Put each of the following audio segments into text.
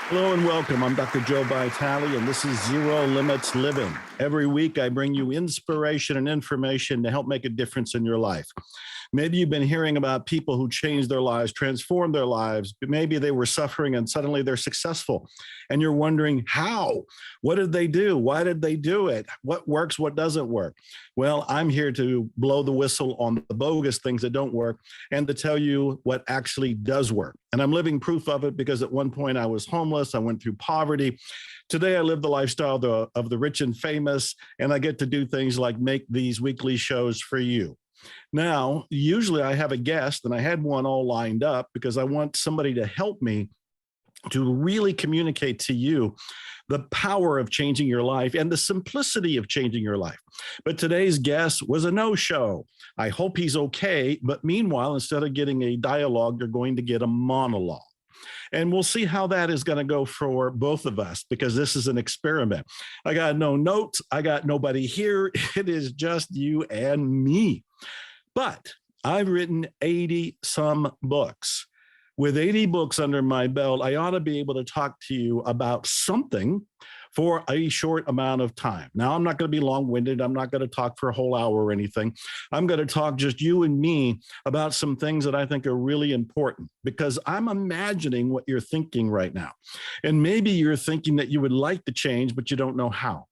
Hello and welcome. I'm Dr. Joe Vitale, and this is Zero Limits Living. Every week, I bring you inspiration and information to help make a difference in your life. Maybe you've been hearing about people who changed their lives, transformed their lives. Maybe they were suffering and suddenly they're successful. And you're wondering how? What did they do? Why did they do it? What works? What doesn't work? Well, I'm here to blow the whistle on the bogus things that don't work and to tell you what actually does work. And I'm living proof of it because at one point I was homeless. I went through poverty. Today, I live the lifestyle of the rich and famous, and I get to do things like make these weekly shows for you. Now, usually I have a guest, and I had one all lined up because I want somebody to help me to really communicate to you the power of changing your life and the simplicity of changing your life. But today's guest was a no-show. I hope he's okay, but meanwhile, instead of getting a dialogue, you're going to get a monologue. And we'll see how that is going to go for both of us, because this is an experiment. I got no notes. I got nobody here. It is just you and me. But I've written 80 some books. With 80 books under my belt, I ought to be able to talk to you about something for a short amount of time. Now, I'm not going to be long-winded. I'm not going to talk for a whole hour or anything. I'm going to talk just you and me about some things that I think are really important, because I'm imagining what you're thinking right now. And maybe you're thinking that you would like to change, but you don't know how.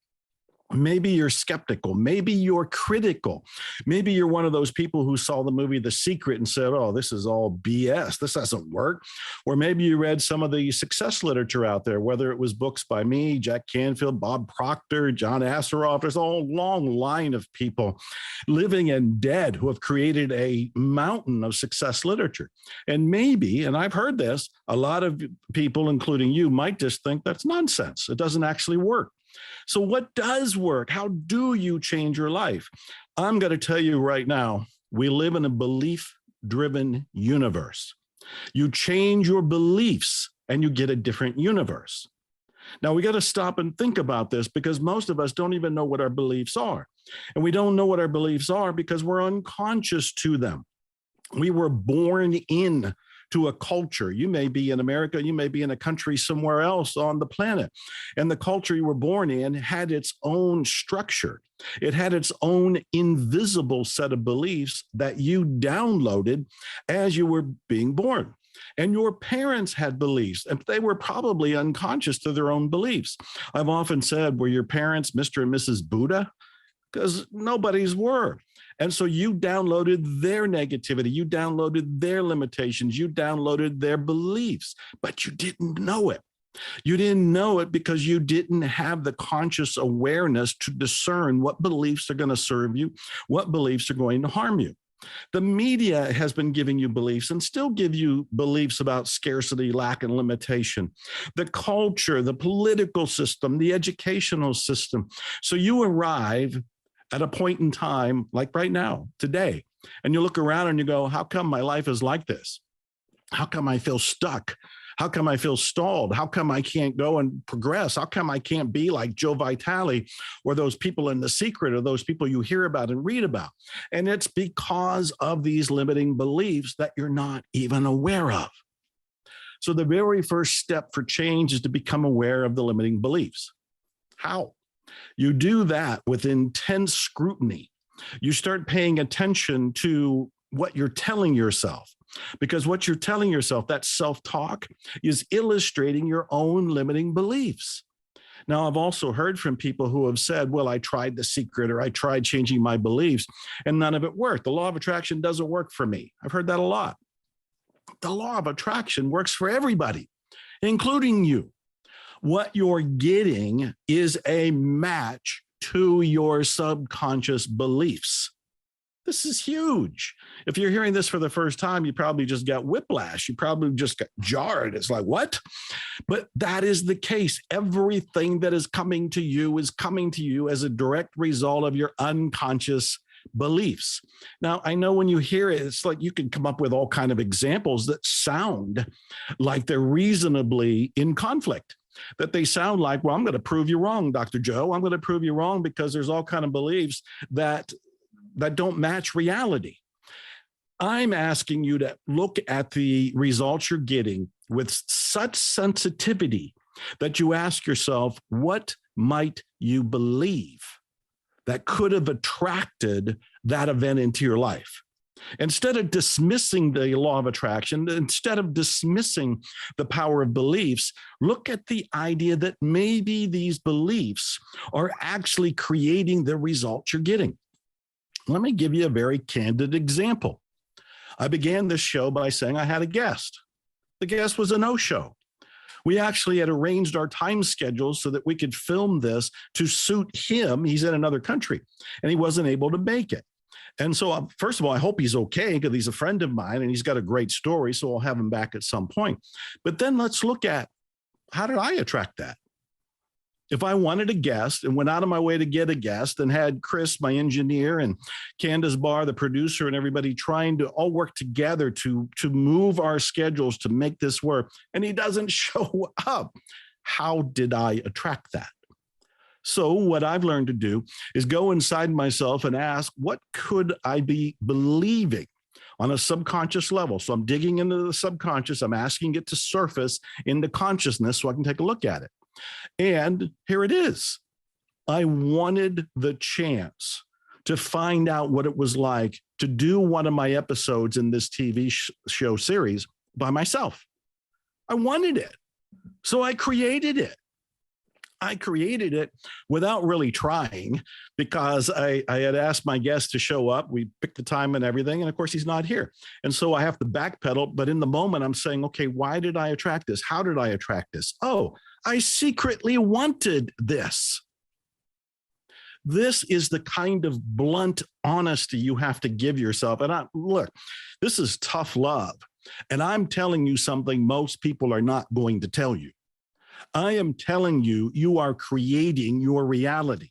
Maybe you're skeptical. Maybe you're critical. Maybe you're one of those people who saw the movie The Secret and said, oh, this is all BS. This doesn't work. Or maybe you read some of the success literature out there, whether it was books by me, Jack Canfield, Bob Proctor, John Assaraf. There's a whole long line of people, living and dead, who have created a mountain of success literature. And maybe, and I've heard this, a lot of people, including you, might just think that's nonsense. It doesn't actually work. So what does work? How do you change your life? I'm going to tell you right now, we live in a belief-driven universe. You change your beliefs and you get a different universe. Now, we got to stop and think about this, because most of us don't even know what our beliefs are. And we don't know what our beliefs are because we're unconscious to them. We were born in to a culture. You may be in America, you may be in a country somewhere else on the planet. And the culture you were born in had its own structure. It had its own invisible set of beliefs that you downloaded as you were being born. And your parents had beliefs, and they were probably unconscious to their own beliefs. I've often said, were your parents Mr. and Mrs. Buddha? Because nobody's were. And so you downloaded their negativity, you downloaded their limitations, you downloaded their beliefs, but you didn't know it. You didn't know it because you didn't have the conscious awareness to discern what beliefs are going to serve you, what beliefs are going to harm you. The media has been giving you beliefs and still give you beliefs about scarcity, lack, and limitation. The culture, the political system, the educational system. So you arrive at a point in time, like right now, today, and you look around and you go, how come my life is like this? How come I feel stuck? How come I feel stalled? How come I can't go and progress? How come I can't be like Joe Vitale or those people in The Secret or those people you hear about and read about? And it's because of these limiting beliefs that you're not even aware of. So the very first step for change is to become aware of the limiting beliefs. How? You do that with intense scrutiny. You start paying attention to what you're telling yourself, because what you're telling yourself, that self-talk, is illustrating your own limiting beliefs. Now, I've also heard from people who have said, well, I tried The Secret or I tried changing my beliefs and none of it worked. The law of attraction doesn't work for me. I've heard that a lot. The law of attraction works for everybody, including you. What you're getting is a match to your subconscious beliefs. This is huge. If you're hearing this for the first time, you probably just got whiplash. You probably just got jarred. It's like, what? But that is the case. Everything that is coming to you as a direct result of your unconscious beliefs. Now, I know when you hear it, it's like you can come up with all kinds of examples that sound like they're reasonably in conflict. That they sound like, well, I'm going to prove you wrong, Dr. Joe. I'm going to prove you wrong because there's all kinds of beliefs that don't match reality. I'm asking you to look at the results you're getting with such sensitivity that you ask yourself, what might you believe that could have attracted that event into your life? Instead of dismissing the law of attraction, instead of dismissing the power of beliefs, look at the idea that maybe these beliefs are actually creating the results you're getting. Let me give you a very candid example. I began this show by saying I had a guest. The guest was a no-show. We actually had arranged our time schedules so that we could film this to suit him. He's in another country, and he wasn't able to make it. And so, first of all, I hope he's okay, because he's a friend of mine and he's got a great story, so I'll have him back at some point. But then let's look at, how did I attract that? If I wanted a guest and went out of my way to get a guest and had Chris, my engineer, and Candace Barr, the producer, and everybody trying to all work together to move our schedules to make this work, and he doesn't show up, how did I attract that? So what I've learned to do is go inside myself and ask, what could I be believing on a subconscious level? So I'm digging into the subconscious. I'm asking it to surface into consciousness so I can take a look at it. And here it is. I wanted the chance to find out what it was like to do one of my episodes in this TV show series by myself. I wanted it. So I created it. I created it without really trying, because I had asked my guest to show up. We picked the time and everything. And of course, he's not here. And so I have to backpedal. But in the moment, I'm saying, okay, why did I attract this? How did I attract this? Oh, I secretly wanted this. This is the kind of blunt honesty you have to give yourself. And look, this is tough love. And I'm telling you something most people are not going to tell you. I am telling you, you are creating your reality.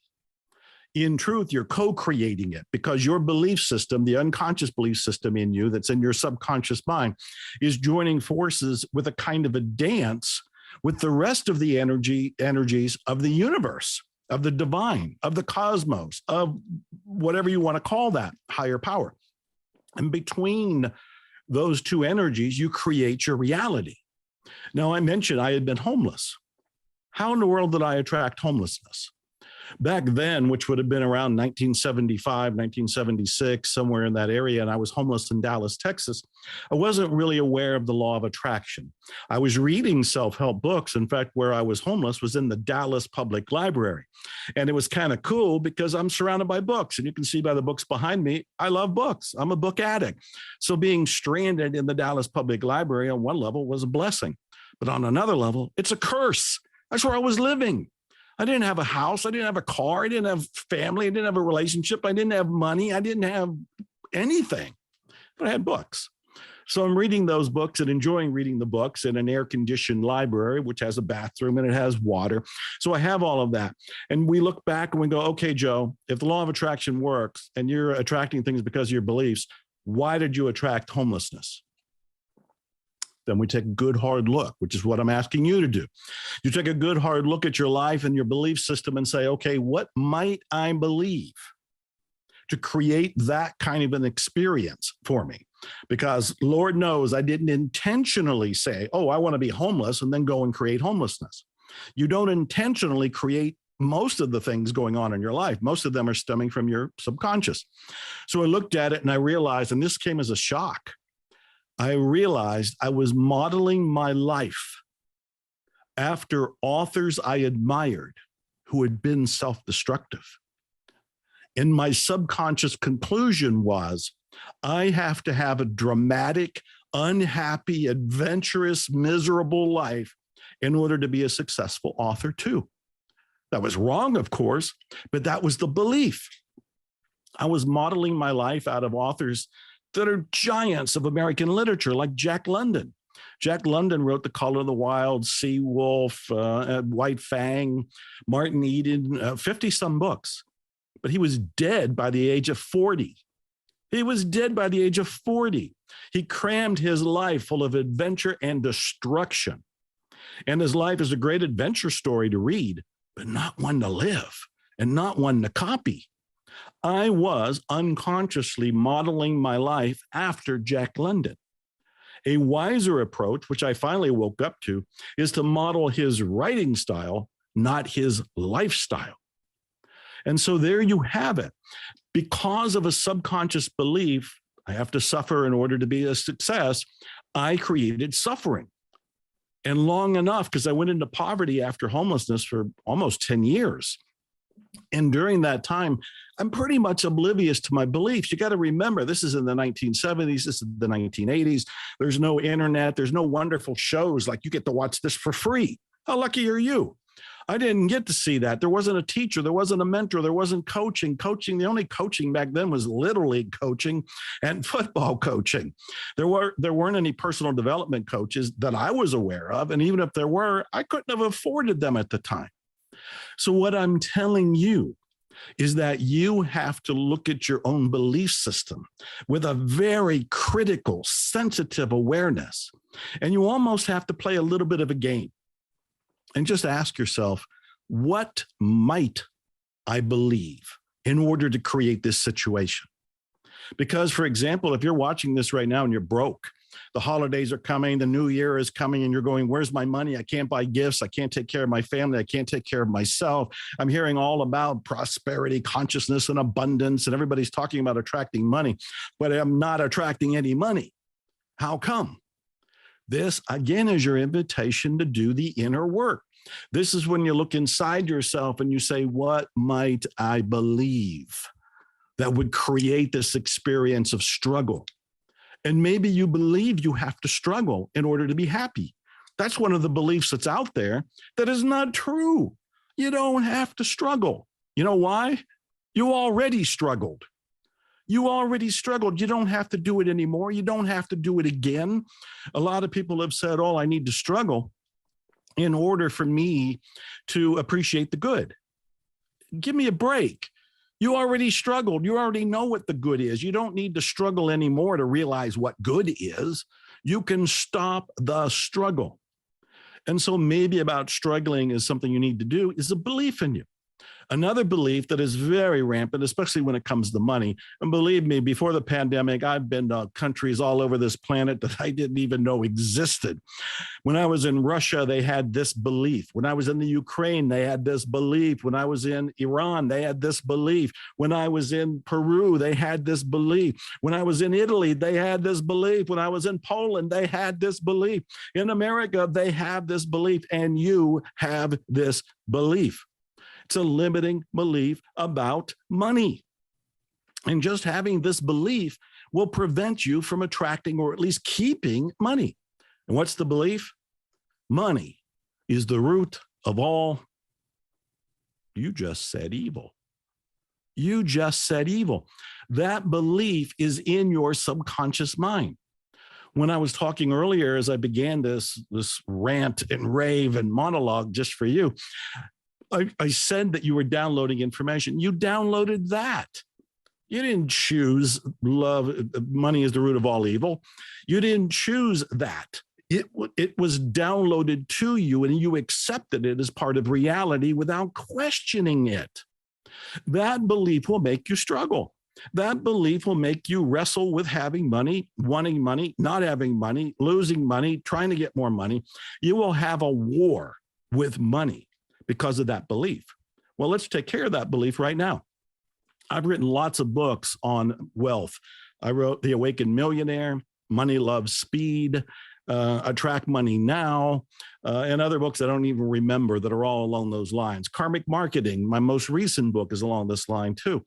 In truth, you're co-creating it, because your belief system, the unconscious belief system in you that's in your subconscious mind, is joining forces with a kind of a dance with the rest of the energies of the universe, of the divine, of the cosmos, of whatever you want to call that, higher power. And between those two energies, you create your reality. Now, I mentioned I had been homeless. How in the world did I attract homelessness? Back then, which would have been around 1975, 1976, somewhere in that area, and I was homeless in Dallas, Texas, I wasn't really aware of the law of attraction. I was reading self-help books. In fact, where I was homeless was in the Dallas Public Library. And it was kind of cool because I'm surrounded by books. And you can see by the books behind me, I love books. I'm a book addict. So being stranded in the Dallas Public Library on one level was a blessing. But on another level, it's a curse. That's where I was living. I didn't have a house. I didn't have a car. I didn't have family. I didn't have a relationship. I didn't have money. I didn't have anything, but I had books. So I'm reading those books and enjoying reading the books in an air-conditioned library, which has a bathroom and it has water. So I have all of that. And we look back and we go, okay, Joe, if the law of attraction works and you're attracting things because of your beliefs, why did you attract homelessness? Then we take a good hard look, which is what I'm asking you to do. You take a good hard look at your life and your belief system and say, okay, what might I believe to create that kind of an experience for me? Because Lord knows I didn't intentionally say, oh, I want to be homeless and then go and create homelessness. You don't intentionally create most of the things going on in your life. Most of them are stemming from your subconscious. So I looked at it and I realized, and this came as a shock, I realized I was modeling my life after authors I admired who had been self-destructive. And my subconscious conclusion was, I have to have a dramatic, unhappy, adventurous, miserable life in order to be a successful author too. That was wrong, of course, but that was the belief. I was modeling my life out of authors that are giants of American literature, like Jack London. Jack London wrote The Call of the Wild, Sea Wolf, White Fang, Martin Eden, 50-some books. But he was dead by the age of 40. He was dead by the age of 40. He crammed his life full of adventure and destruction. And his life is a great adventure story to read, but not one to live and not one to copy. I was unconsciously modeling my life after Jack London. A wiser approach, which I finally woke up to, is to model his writing style, not his lifestyle. And so there you have it. Because of a subconscious belief, I have to suffer in order to be a success, I created suffering. And long enough, because I went into poverty after homelessness for almost 10 years. And during that time, I'm pretty much oblivious to my beliefs. You got to remember, this is in the 1970s, this is the 1980s. There's no internet, there's no wonderful shows like you get to watch this for free. How lucky are you? I didn't get to see that. There wasn't a teacher, there wasn't a mentor, there wasn't coaching. The only coaching back then was Little League coaching and football coaching. There weren't any personal development coaches that I was aware of. And even if there were, I couldn't have afforded them at the time. So what I'm telling you is that you have to look at your own belief system with a very critical, sensitive awareness. And you almost have to play a little bit of a game and just ask yourself, what might I believe in order to create this situation? Because, for example, if you're watching this right now and you're broke, the holidays are coming, the new year is coming, and you're going, where's my money? I can't buy gifts. I can't take care of my family. I can't take care of myself. I'm hearing all about prosperity, consciousness, and abundance, and everybody's talking about attracting money, but I'm not attracting any money. How come? This, again, is your invitation to do the inner work. This is when you look inside yourself and you say, what might I believe that would create this experience of struggle? And maybe you believe you have to struggle in order to be happy. That's one of the beliefs that's out there that is not true. You don't have to struggle. You know why? You already struggled. You already struggled. You don't have to do it anymore. You don't have to do it again. A lot of people have said, oh, I need to struggle in order for me to appreciate the good. Give me a break. You already struggled. You already know what the good is. You don't need to struggle anymore to realize what good is. You can stop the struggle. And so maybe about struggling is something you need to do is a belief in you. Another belief that is very rampant, especially when it comes to money. And believe me, before the pandemic, I've been to countries all over this planet that I didn't even know existed. When I was in Russia, they had this belief. When I was in the Ukraine, they had this belief. When I was in Iran, they had this belief. When I was in Peru, they had this belief. When I was in Italy, they had this belief. When I was in Poland, they had this belief. In America, they have this belief, and you have this belief. It's a limiting belief about money. And just having this belief will prevent you from attracting or at least keeping money. And what's the belief? Money is the root of all. You just said evil. You just said evil. That belief is in your subconscious mind. When I was talking earlier, as I began this rant and rave and monologue just for you, I said that you were downloading information. You downloaded that. You didn't choose love. Money is the root of all evil. You didn't choose that. It was downloaded to you, and you accepted it as part of reality without questioning it. That belief will make you struggle. That belief will make you wrestle with having money, wanting money, not having money, losing money, trying to get more money. You will have a war with money because of that belief. Well, let's take care of that belief right now. I've written lots of books on wealth. I wrote The Awakened Millionaire, Money Loves Speed, Attract Money Now, and other books I don't even remember that are all along those lines. Karmic Marketing, my most recent book, is along this line too.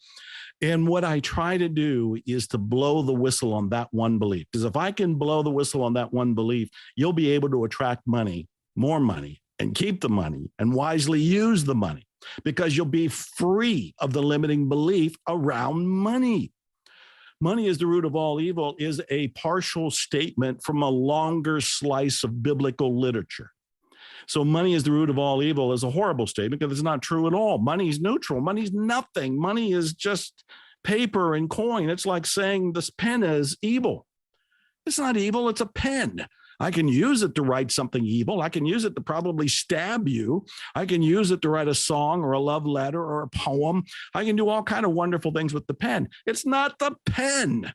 And what I try to do is to blow the whistle on that one belief. Because if I can blow the whistle on that one belief, you'll be able to attract money, more money, and keep the money and wisely use the money, because you'll be free of the limiting belief around money. Money is the root of all evil is a partial statement from a longer slice of biblical literature. So money is the root of all evil is a horrible statement because it's not true at all. Money is neutral. Money's nothing. Money is just paper and coin. It's like saying this pen is evil. It's not evil. It's a pen. I can use it to write something evil. I can use it to probably stab you. I can use it to write a song or a love letter or a poem. I can do all kinds of wonderful things with the pen. It's not the pen.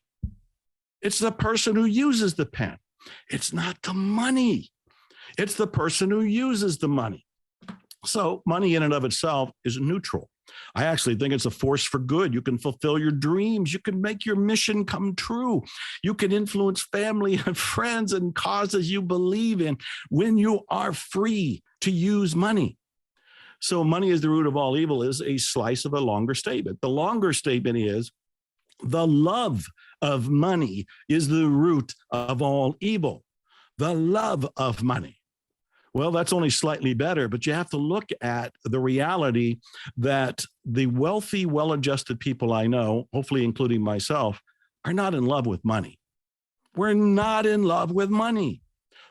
It's the person who uses the pen. It's not the money. It's the person who uses the money. So money in and of itself is neutral. I actually think it's a force for good. You can fulfill your dreams. You can make your mission come true. You can influence family and friends and causes you believe in when you are free to use money. So money is the root of all evil is a slice of a longer statement. The longer statement is the love of money is the root of all evil. The love of money. Well, that's only slightly better, but you have to look at the reality that the wealthy, well-adjusted people I know, hopefully including myself, are not in love with money. We're not in love with money.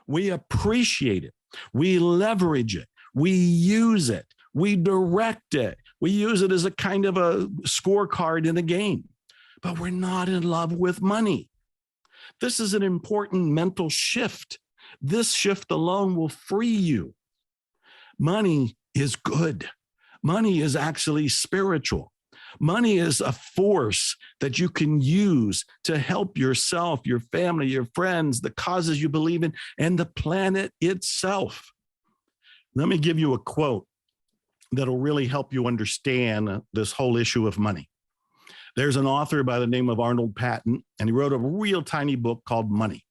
We appreciate it. We leverage it. We use it. We direct it. We use it as a kind of a scorecard in a game, but we're not in love with money. This is an important mental shift. This shift alone will free you. Money is good. Money is actually spiritual. Money is a force that you can use to help yourself, your family, your friends, the causes you believe in, and the planet itself. Let me give you a quote that'll really help you understand this whole issue of money. There's an author by the name of Arnold Patton, and he wrote a real tiny book called Money.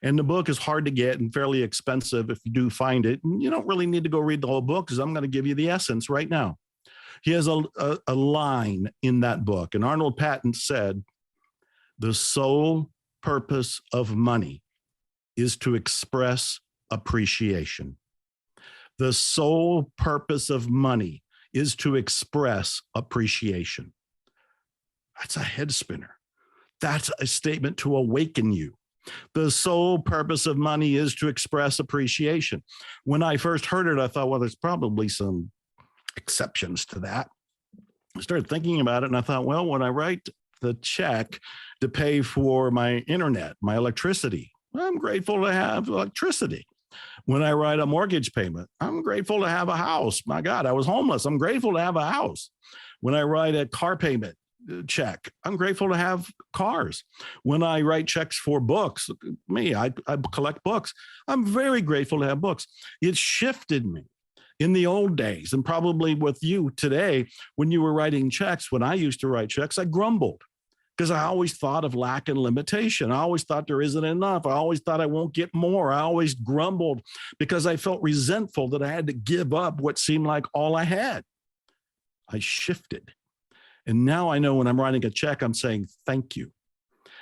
And the book is hard to get and fairly expensive if you do find it. And you don't really need to go read the whole book because I'm going to give you the essence right now. He has a line in that book, and Arnold Patton said, the sole purpose of money is to express appreciation. The sole purpose of money is to express appreciation. That's a head spinner. That's a statement to awaken you. The sole purpose of money is to express appreciation. When I first heard it, I thought, well, there's probably some exceptions to that. I started thinking about it, and I thought, well, when I write the check to pay for my internet, my electricity, I'm grateful to have electricity. When I write a mortgage payment, I'm grateful to have a house. My God, I was homeless. I'm grateful to have a house. When I write a car payment check, I'm grateful to have cars. When I write checks for books, I collect books. I'm very grateful to have books. It shifted me. In the old days, and probably with you today, when you were writing checks, when I used to write checks, I grumbled because I always thought of lack and limitation. I always thought there isn't enough. I always thought I won't get more. I always grumbled because I felt resentful that I had to give up what seemed like all I had. I shifted. And now I know when I'm writing a check, I'm saying, thank you.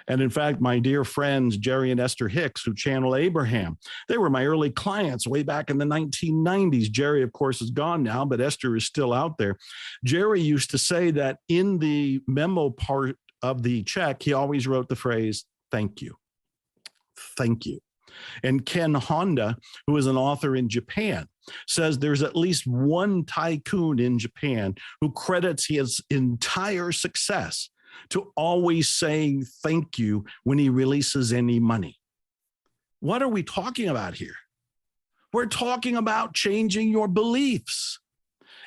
And in fact, my dear friends, Jerry and Esther Hicks, who channel Abraham, they were my early clients way back in the 1990s. Jerry, of course, is gone now, but Esther is still out there. Jerry used to say that in the memo part of the check, he always wrote the phrase, thank you. Thank you. And Ken Honda, who is an author in Japan, says there's at least one tycoon in Japan who credits his entire success to always saying thank you when he releases any money. What are we talking about here? We're talking about changing your beliefs.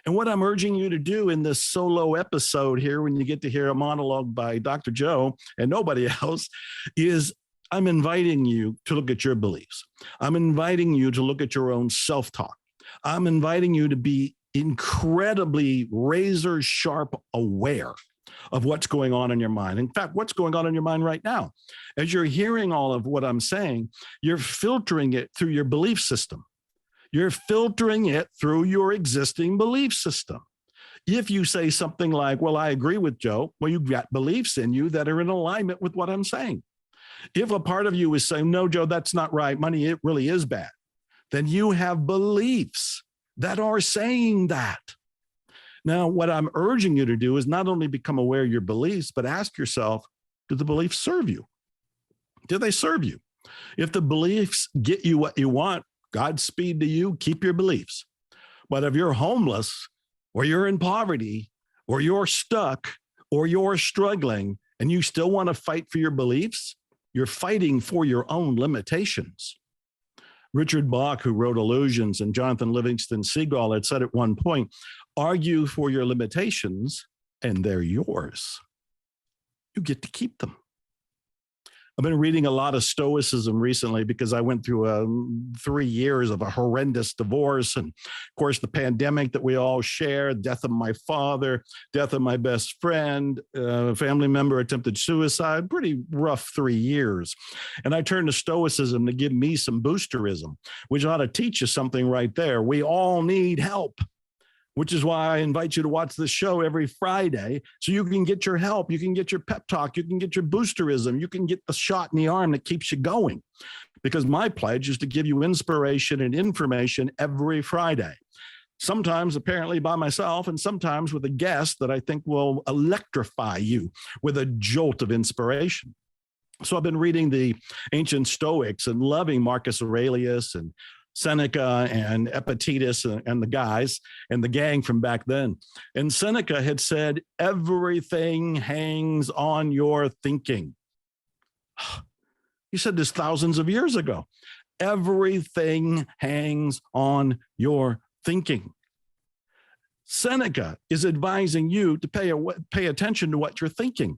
And what I'm urging you to do in this solo episode here, when you get to hear a monologue by Dr. Joe and nobody else, is I'm inviting you to look at your beliefs. I'm inviting you to look at your own self-talk. I'm inviting you to be incredibly razor sharp aware of what's going on in your mind. In fact, what's going on in your mind right now? As you're hearing all of what I'm saying, you're filtering it through your belief system. You're filtering it through your existing belief system. If you say something like, well, I agree with Joe, well, you've got beliefs in you that are in alignment with what I'm saying. If a part of you is saying, no, Joe, that's not right, money, it really is bad, then you have beliefs that are saying that. Now, what I'm urging you to do is not only become aware of your beliefs, but ask yourself, do the beliefs serve you? Do they serve you? If the beliefs get you what you want, Godspeed to you, keep your beliefs. But if you're homeless, or you're in poverty, or you're stuck, or you're struggling, and you still want to fight for your beliefs, you're fighting for your own limitations. Richard Bach, who wrote Illusions, and Jonathan Livingston Seagull had said at one point, argue for your limitations, and they're yours. You get to keep them. I've been reading a lot of Stoicism recently because I went through 3 years of a horrendous divorce. And of course, the pandemic that we all share, death of my father, death of my best friend, a family member attempted suicide, pretty rough 3 years. And I turned to Stoicism to give me some boosterism, which ought to teach you something right there. We all need help, which is why I invite you to watch this show every Friday so you can get your help. You can get your pep talk. You can get your boosterism. You can get the shot in the arm that keeps you going. Because my pledge is to give you inspiration and information every Friday. Sometimes apparently by myself and sometimes with a guest that I think will electrify you with a jolt of inspiration. So I've been reading the ancient Stoics and loving Marcus Aurelius and Seneca and Epictetus and the guys and the gang from back then. And Seneca had said, everything hangs on your thinking. He said this thousands of years ago. Everything hangs on your thinking. Seneca is advising you to pay attention to what you're thinking.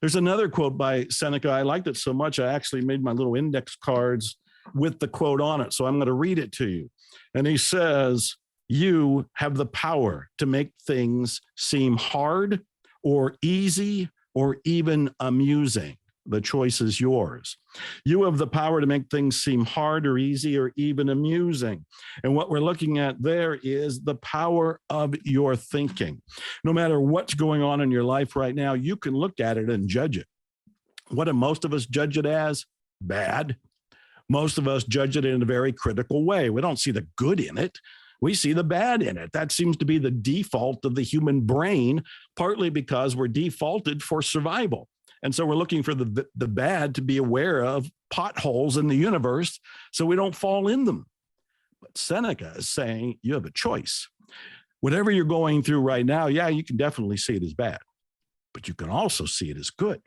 There's another quote by Seneca. I liked it so much, I actually made my little index cards with the quote on it. So I'm going to read it to you. And he says, you have the power to make things seem hard or easy or even amusing. The choice is yours. You have the power to make things seem hard or easy or even amusing. And what we're looking at there is the power of your thinking. No matter what's going on in your life right now, you can look at it and judge it. What do most of us judge it as? Bad. Most of us judge it in a very critical way. We don't see the good in it. We see the bad in it. That seems to be the default of the human brain, partly because we're defaulted for survival. And so we're looking for the bad to be aware of potholes in the universe so we don't fall in them. But Seneca is saying you have a choice. Whatever you're going through right now, yeah, you can definitely see it as bad, but you can also see it as good.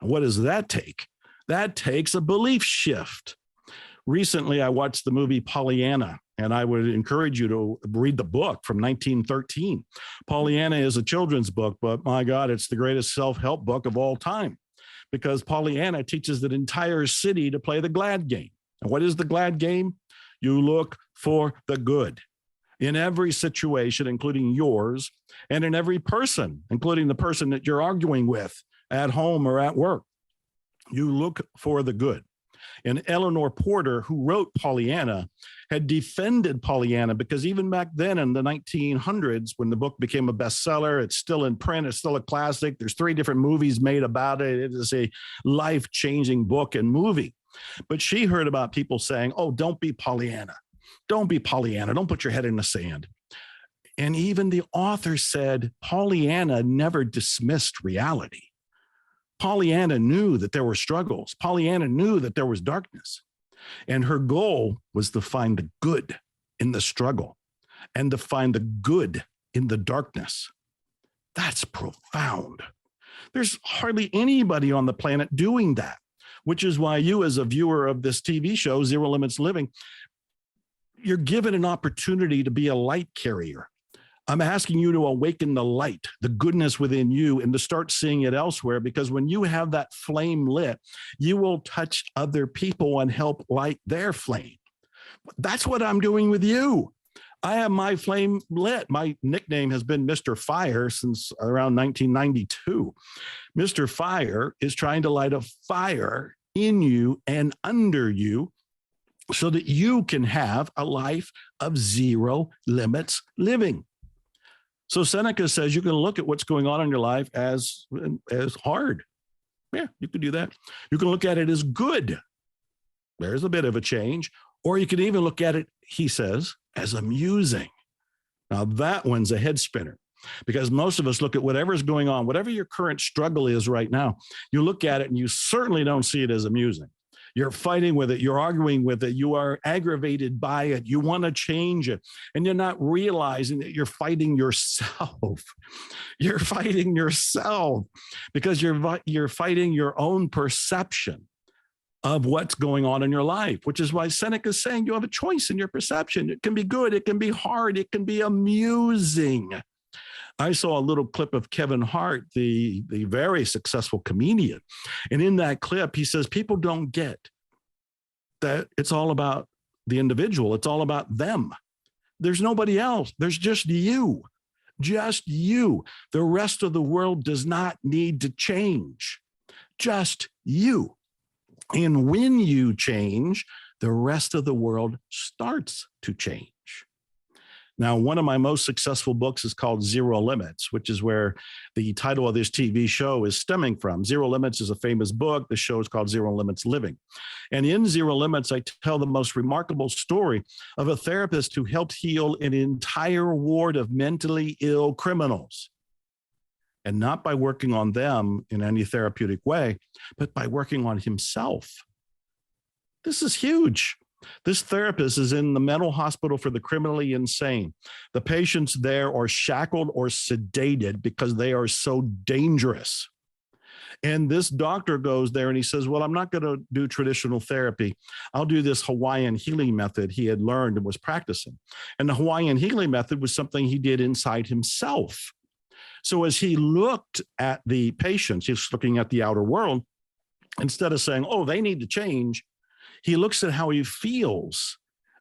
And what does that take? That takes a belief shift. Recently, I watched the movie Pollyanna, and I would encourage you to read the book from 1913. Pollyanna is a children's book, but my God, it's the greatest self-help book of all time because Pollyanna teaches an entire city to play the glad game. And what is the glad game? You look for the good in every situation, including yours, and in every person, including the person that you're arguing with at home or at work. You look for the good. And Eleanor Porter, who wrote Pollyanna, had defended Pollyanna because even back then in the 1900s, when the book became a bestseller, it's still in print, it's still a classic. There's 3 different movies made about it. It is a life-changing book and movie. But she heard about people saying, oh, don't be Pollyanna. Don't be Pollyanna. Don't put your head in the sand. And even the author said Pollyanna never dismissed reality. Pollyanna knew that there were struggles. Pollyanna knew that there was darkness. And her goal was to find the good in the struggle and to find the good in the darkness. That's profound. There's hardly anybody on the planet doing that, which is why you, as a viewer of this TV show, Zero Limits Living, you're given an opportunity to be a light carrier. I'm asking you to awaken the light, the goodness within you, and to start seeing it elsewhere, because when you have that flame lit, you will touch other people and help light their flame. That's what I'm doing with you. I have my flame lit. My nickname has been Mr. Fire since around 1992. Mr. Fire is trying to light a fire in you and under you so that you can have a life of zero limits living. So Seneca says you can look at what's going on in your life as hard. Yeah, you could do that. You can look at it as good. There's a bit of a change. Or you can even look at it, he says, as amusing. Now that one's a head spinner, because most of us look at whatever's going on, whatever your current struggle is right now, you look at it and you certainly don't see it as amusing. You're fighting with it. You're arguing with it. You are aggravated by it. You want to change it. And you're not realizing that you're fighting yourself. You're fighting yourself because you're fighting your own perception of what's going on in your life, which is why Seneca is saying you have a choice in your perception. It can be good. It can be hard. It can be amusing. I saw a little clip of Kevin Hart, the very successful comedian. And in that clip, he says, people don't get that it's all about the individual. It's all about them. There's nobody else. There's just you. Just you. The rest of the world does not need to change. Just you. And when you change, the rest of the world starts to change. Now, one of my most successful books is called Zero Limits, which is where the title of this TV show is stemming from. Zero Limits is a famous book. The show is called Zero Limits Living. And in Zero Limits, I tell the most remarkable story of a therapist who helped heal an entire ward of mentally ill criminals. And not by working on them in any therapeutic way, but by working on himself. This is huge. This therapist is in the mental hospital for the criminally insane. The patients there are shackled or sedated because they are so dangerous. And this doctor goes there and he says, well, I'm not going to do traditional therapy. I'll do this Hawaiian healing method he had learned and was practicing. And the Hawaiian healing method was something he did inside himself. So as he looked at the patients, he's looking at the outer world, instead of saying, oh, they need to change, he looks at how he feels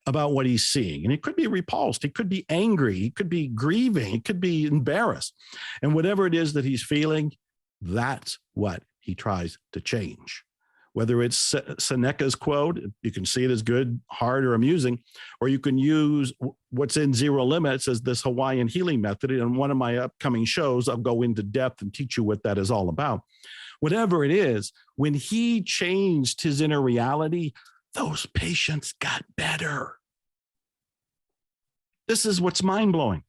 about what he's seeing. And it could be repulsed. It could be angry. He could be grieving. It could be embarrassed. And whatever it is that he's feeling, that's what he tries to change. Whether it's Seneca's quote, you can see it as good, hard, or amusing, or you can use what's in Zero Limits as this Hawaiian healing method. In one of my upcoming shows, I'll go into depth and teach you what that is all about. Whatever it is, when he changed his inner reality, those patients got better. This is what's mind-blowing.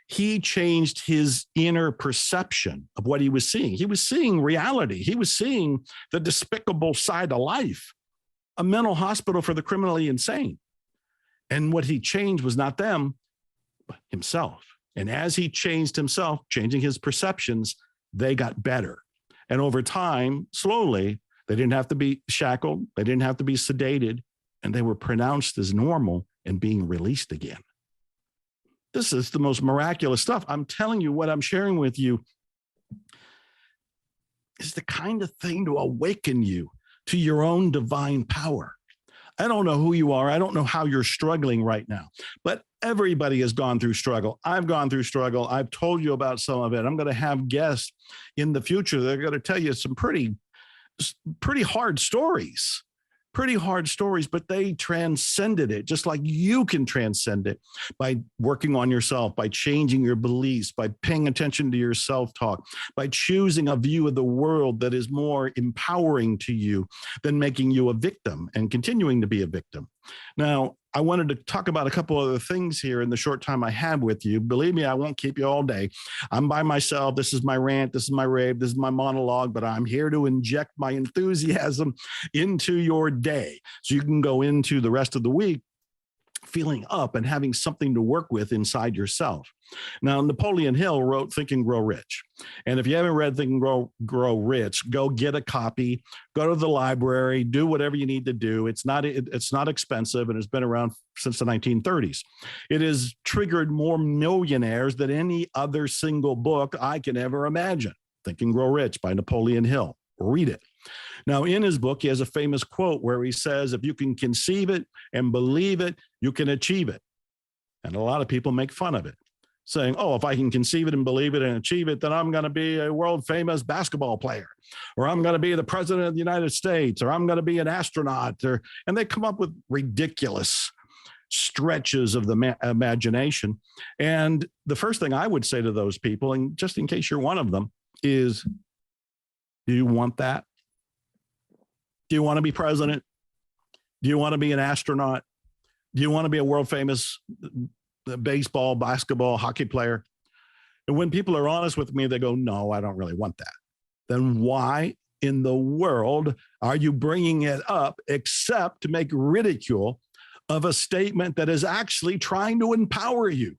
He changed his inner perception of what he was seeing. He was seeing reality. He was seeing the despicable side of life, a mental hospital for the criminally insane. And what he changed was not them, but himself. And as he changed himself, changing his perceptions, they got better. And over time, slowly, they didn't have to be shackled. They didn't have to be sedated. And they were pronounced as normal and being released again. This is the most miraculous stuff. I'm telling you, what I'm sharing with you is the kind of thing to awaken you to your own divine power. I don't know who you are. I don't know how you're struggling right now, but everybody has gone through struggle. I've gone through struggle. I've told you about some of it. I'm going to have guests in the future that are going to tell you some pretty hard stories. Pretty hard stories, but they transcended it, just like you can transcend it by working on yourself, by changing your beliefs, by paying attention to your self-talk, by choosing a view of the world that is more empowering to you than making you a victim and continuing to be a victim. Now, I wanted to talk about a couple other things here in the short time I have with you. Believe me, I won't keep you all day. I'm by myself. This is my rant. This is my rave. This is my monologue, but I'm here to inject my enthusiasm into your day so you can go into the rest of the week feeling up and having something to work with inside yourself. Now, Napoleon Hill wrote Think and Grow Rich. And if you haven't read Think and Grow Rich, go get a copy, go to the library, do whatever you need to do. It's not expensive, and it's been around since the 1930s. It has triggered more millionaires than any other single book I can ever imagine. Think and Grow Rich by Napoleon Hill. Read it. Now, in his book, he has a famous quote where he says, if you can conceive it and believe it, you can achieve it. And a lot of people make fun of it, saying, oh, if I can conceive it and believe it and achieve it, then I'm going to be a world famous basketball player, or I'm going to be the president of the United States, or I'm going to be an astronaut, and they come up with ridiculous stretches of the imagination. And the first thing I would say to those people, and just in case you're one of them, is, do you want that? Do you want to be president? Do you want to be an astronaut? Do you want to be a world famous baseball, basketball, hockey player? And when people are honest with me, they go, no, I don't really want that. Then why in the world are you bringing it up except to make ridicule of a statement that is actually trying to empower you?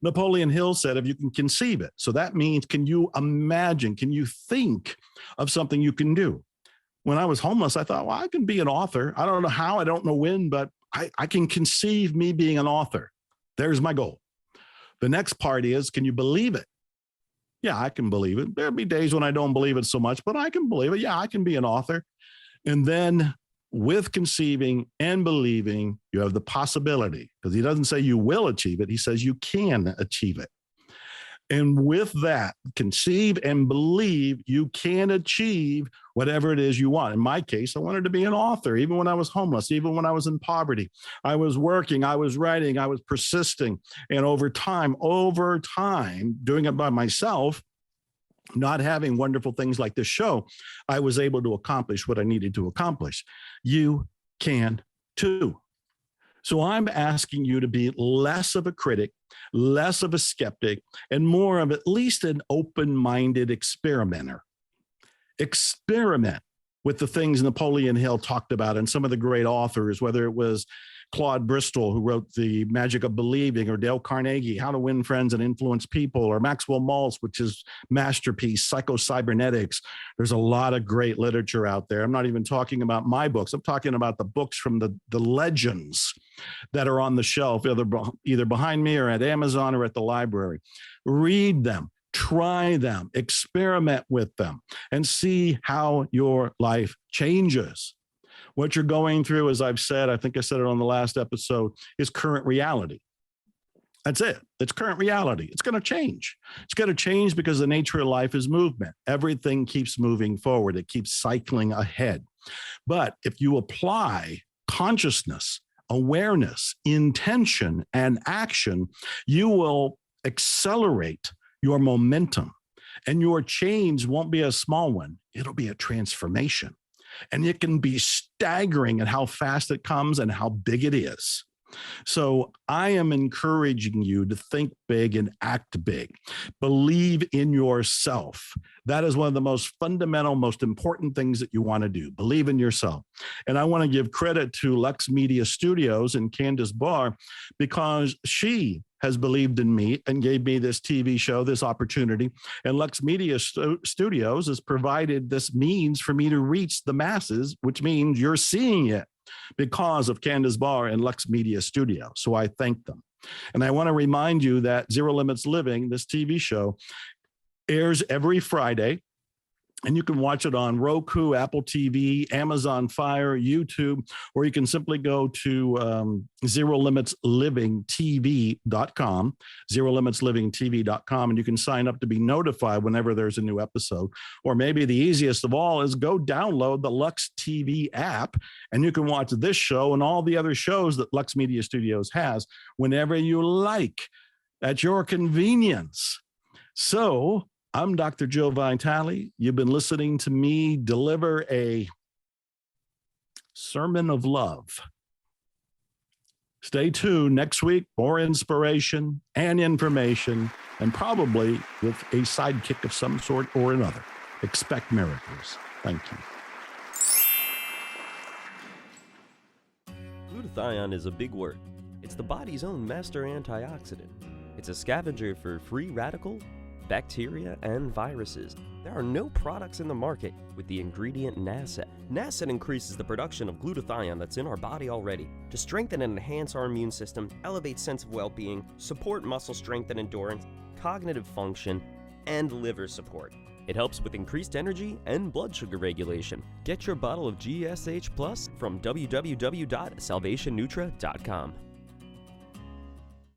Napoleon Hill said, if you can conceive it. So that means, can you imagine, can you think of something you can do? When I was homeless, I thought, well, I can be an author. I don't know how, I don't know when, but I can conceive me being an author. There's my goal. The next part is, can you believe it? Yeah, I can believe it. There'll be days when I don't believe it so much, but I can believe it. Yeah, I can be an author. And then with conceiving and believing, you have the possibility, because he doesn't say you will achieve it. He says you can achieve it. And with that, conceive and believe, you can achieve whatever it is you want. In my case, I wanted to be an author, even when I was homeless, even when I was in poverty. I was working, I was writing, I was persisting. And over time, doing it by myself, not having wonderful things like this show, I was able to accomplish what I needed to accomplish. You can too. So I'm asking you to be less of a critic, less of a skeptic, and more of at least an open-minded experimenter. Experiment with the things Napoleon Hill talked about and some of the great authors, whether it was Claude Bristol, who wrote The Magic of Believing, or Dale Carnegie, How to Win Friends and Influence People, or Maxwell Maltz, which is masterpiece, Psycho-Cybernetics. There's a lot of great literature out there. I'm not even talking about my books. I'm talking about the books from the legends that are on the shelf, either behind me or at Amazon or at the library. Read them. Try them, experiment with them, and see how your life changes. What you're going through, as I've said, I think I said it on the last episode, is current reality. That's it. It's current reality. It's going to change. It's going to change because the nature of life is movement. Everything keeps moving forward. It keeps cycling ahead. But if you apply consciousness, awareness, intention, and action, you will accelerate your momentum, and your change won't be a small one. It'll be a transformation, and it can be staggering at how fast it comes and how big it is. So I am encouraging you to think big and act big. Believe in yourself. That is one of the most fundamental, most important things that you want to do. Believe in yourself. And I want to give credit to Luxemediastudios and Candace Barr, because she has believed in me and gave me this TV show, this opportunity. And Luxemediastudios has provided this means for me to reach the masses, which means you're seeing it because of Candace Barr and Luxemediastudios. So I thank them. And I want to remind you that Zero Limits Living, this TV show, airs every Friday. And you can watch it on Roku, Apple TV, Amazon Fire, YouTube, or you can simply go to ZeroLimitsLivingTV.com, ZeroLimitsLivingTV.com, and you can sign up to be notified whenever there's a new episode. Or maybe the easiest of all is go download the Lux TV app, and you can watch this show and all the other shows that Luxemediastudios has whenever you like, at your convenience. So I'm Dr. Joe Vitale. You've been listening to me deliver a sermon of love. Stay tuned next week, more inspiration and information, and probably with a sidekick of some sort or another. Expect miracles. Thank you. Glutathione is a big word. It's the body's own master antioxidant. It's a scavenger for free radical, bacteria, and viruses. There are no products in the market with the ingredient NASET. NASET increases the production of glutathione that's in our body already to strengthen and enhance our immune system, elevate sense of well-being, support muscle strength and endurance, cognitive function, and liver support. It helps with increased energy and blood sugar regulation. Get your bottle of GSH Plus from www.salvationnutra.com.